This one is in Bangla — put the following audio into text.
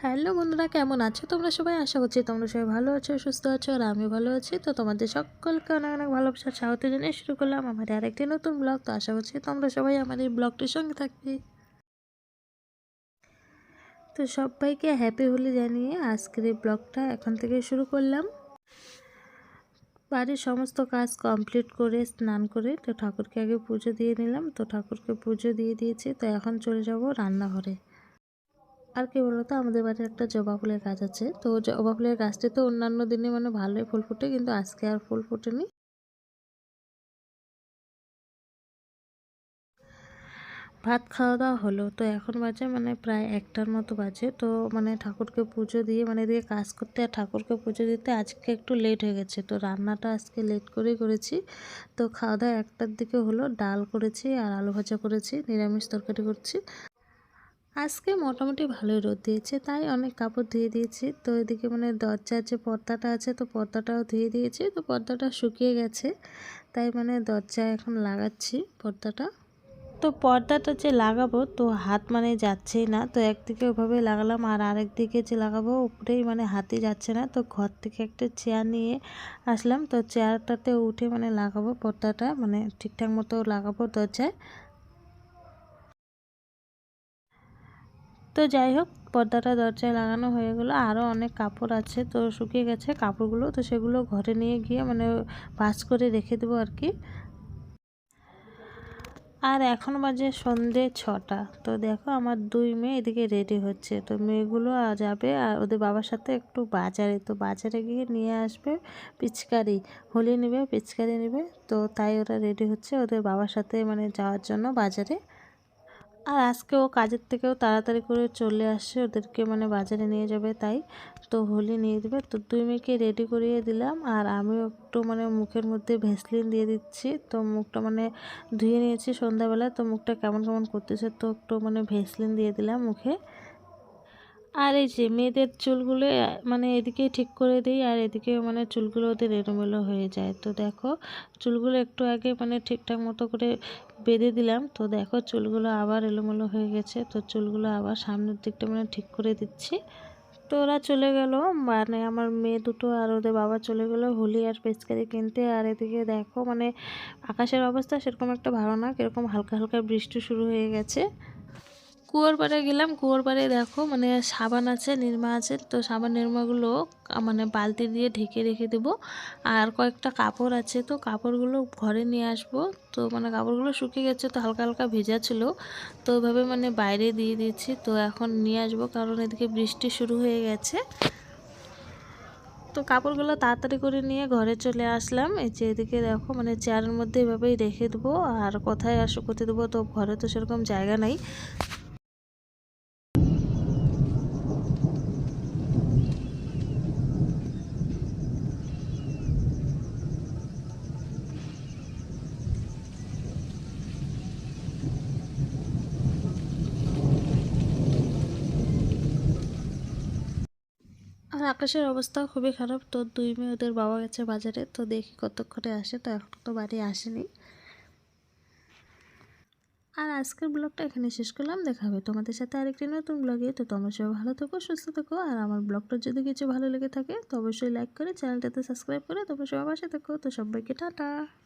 হ্যালো বন্ধুরা, কেমন আছো তোমরা সবাই? আশা করছি তোমরা সবাই ভালো আছো, সুস্থ আছো, আর আমি ভালো আছি। তো তোমাদের সকলকে অনেক অনেক ভালোবাসার স্বাগত জানিয়ে শুরু করলাম আমার আরেকটি নতুন ব্লগ। তো আশা করছি তোমরা সবাই আমার এই ব্লগটির সঙ্গে থাকবে। তো সবাইকে হ্যাপি হোলি জানিয়ে আজকের এই ব্লগটা এখন থেকে শুরু করলাম। বাড়ির সমস্ত কাজ কমপ্লিট করে স্নান করে তো ঠাকুরকে আগে পুজো দিয়ে নিলাম। তো ঠাকুরকে পুজো দিয়ে দিয়েছি, তো এখন চলে যাব রান্নাঘরে। আর কি বলতো, আমাদের বাড়ির একটা জবা ফুলের গাছ আছে। তো জবা ফুলের গাছটি তো অন্যান্য দিনে ভালোই ফুল ফোটে, কিন্তু আজকে আর ফুল ফোটেনি। ভাত খাওয়া দাওয়া হলো, তো এখন বাজে প্রায় 1টার মতো বাজে। তো ঠাকুরকে পুজো দিয়ে এদিকে কাজ করতে আর ঠাকুরকে পুজো দিতে আজকে একটু লেট হয়ে গেছে। তো রান্নাটা আজকে লেট করেই করেছি। তো খাওয়া দাওয়া 1টার দিকে হলো। ডাল করেছি আর আলু ভাজা করেছি, নিরামিষ তরকারি করছি। আজকে মোটামুটি ভালোই রোদ দিয়েছে, তাই অনেক কাপড় ধুয়ে দিয়েছি। তো এদিকে দরজার যে পর্দাটা আছে, তো পর্দাটাও ধুয়ে দিয়েছি। তো পর্দাটা শুকিয়ে গেছে, তাই দরজা এখন লাগাচ্ছি পর্দাটা। তো পর্দাটা যে লাগাবো, তো হাত যাচ্ছেই না। তো একদিকে ওভাবে লাগালাম, আর আরেকদিকে যে লাগাবো উপরেই হাতই যাচ্ছে না। তো ঘর থেকে একটা চেয়ার নিয়ে আসলাম। তো চেয়ারটাতে উঠে লাগাবো পর্দাটা, ঠিকঠাক মতো লাগাবো দরজায়। তো যাই হোক, পর্দাটা দরজায় লাগানো হয়ে গেলো। আরও অনেক কাপড় আছে, তো শুকিয়ে গেছে কাপড়গুলো। তো সেগুলো ঘরে নিয়ে গিয়ে ভাঁজ করে রেখে দেবো আর কি। আর এখন বাজে সন্ধে 6টা। তো দেখো আমার 2 মেয়ে এদিকে রেডি হচ্ছে। তো মেয়েগুলো যাবে আর ওদের বাবার সাথে একটু বাজারে। তো বাজারে গিয়ে নিয়ে আসবে পিচকারি, হোলি নেবে, পিচকারি নেবে। তো তাই ওরা রেডি হচ্ছে ওদের বাবার সাথে যাওয়ার জন্য বাজারে। আর আজকে ও কাজের থেকেও তাড়াতাড়ি করে চলে আসছে, ওদেরকে বাজারে নিয়ে যাবে, তাই তো হোলি নিয়ে দেবে। তো 2 মেয়েকে রেডি করিয়ে দিলাম, আর আমিও একটু মুখের মধ্যে ভ্যাসলিন দিয়ে দিচ্ছি। তো মুখটা ধুয়ে নিয়েছি সন্ধ্যাবেলা, তো মুখটা কেমন কেমন করতেছে, তো একটু ভ্যাসলিন দিয়ে দিলাম মুখে। আর এই যে মেয়েদের চুলগুলো এদিকে ঠিক করে দিই, আর এদিকে চুলগুলো ওদের এলোমেলো হয়ে যায়। তো দেখো চুলগুলো একটু আগে ঠিকঠাক মতো করে বেঁধে দিলাম। তো দেখো চুলগুলো আবার এলোমেলো হয়ে গেছে। তো চুলগুলো আবার সামনের দিকটা ঠিক করে দিচ্ছি। তো ওরা চলে গেল, আমার মেয়ে দুটো আর ওদের বাবা চলে গেল হোলি আর পেচকারি কিনতে। আর এদিকে দেখো আকাশের অবস্থা সেরকম একটা ভালো না, কীরকম হালকা হালকা বৃষ্টি শুরু হয়ে গেছে। কুয়োর পাড়ে গেলাম, কুয়োর পাড়ে দেখো সাবান আছে, নিরমা আছে। তো সাবান নিরমাগুলো বালতি দিয়ে ঢেকে রেখে দেবো। আর কয়েকটা কাপড় আছে, তো কাপড়গুলো ঘরে নিয়ে আসবো। তো কাপড়গুলো শুকিয়ে গেছে, তো হালকা হালকা ভেজা ছিল, তো ওইভাবে বাইরে দিয়ে দিয়েছি। তো এখন নিয়ে আসবো, কারণ এদিকে বৃষ্টি শুরু হয়ে গেছে। তো কাপড়গুলো তাড়াতাড়ি করে নিয়ে ঘরে চলে আসলাম। এই যে এদিকে দেখো চেয়ারের মধ্যে এভাবেই রেখে দেবো, আর কোথায় আর শুকোতে দেবো, তো ঘরে তো সেরকম জায়গা নেই। আর আকাশের অবস্থাও খুবই খারাপ। তো 2 মেয়ে ওদের বাবা গেছে বাজারে, তো দেখি কতক্ষণে আসে। তো এখন তো বাড়ি আসেনি। আর আজকের ব্লগটা এখানে শেষ করলাম। দেখা হবে তোমাদের সাথে আরেকটি নতুন ব্লগে। তো তোমরা সবাই ভালো থেকো, সুস্থ থেকো। আর আমার ব্লগটা যদি কিছু ভালো লেগে থাকে, তো অবশ্যই লাইক করে চ্যানেলটাতে সাবস্ক্রাইব করে তোমরা সবাই পাশে থেকো। তো সবাইকে টাটা।